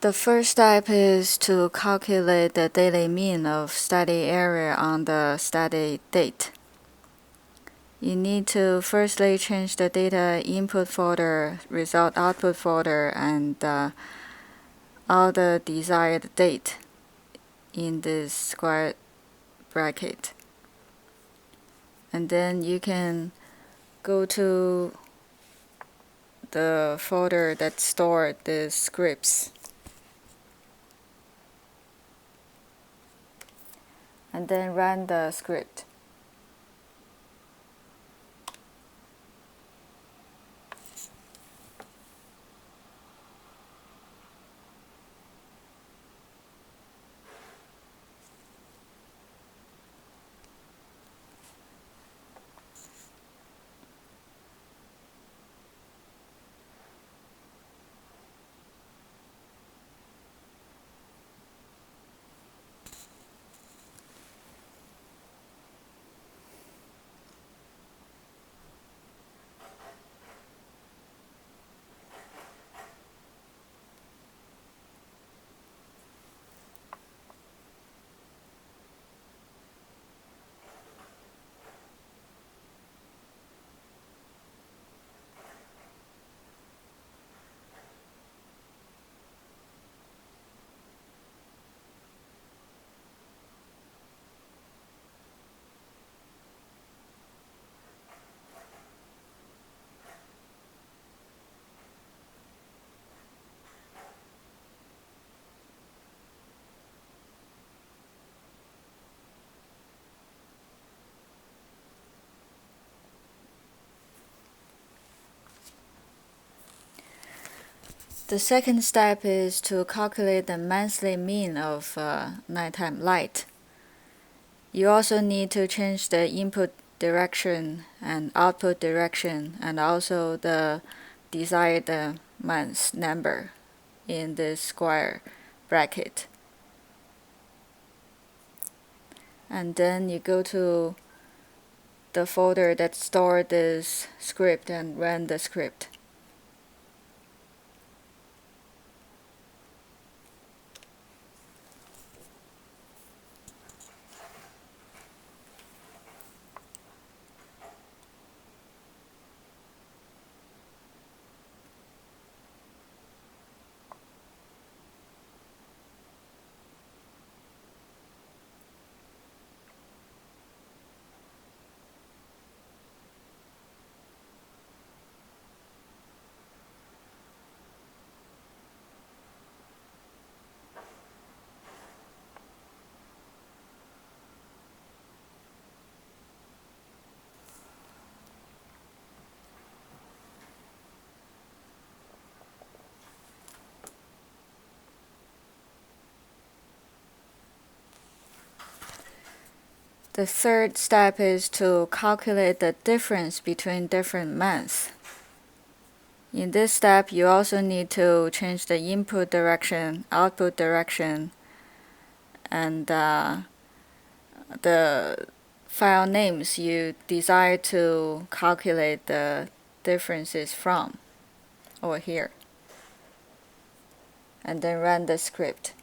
The first step is to calculate the daily mean of study area on the study date. You need to firstly change the data input folder, result output folder, and all the desired date in this square bracket. And then you can go to the folder that stored the scripts. And then run the script. The second step is to calculate the monthly mean of nighttime light. You also need to change the input direction and output direction, and also the desired month number in this square bracket. And then you go to the folder that stored this script and run the script. The third step is to calculate the difference between different months. In this step, you also need to change the input direction, output direction, and the file names you desire to calculate the differences from over here. And then run the script.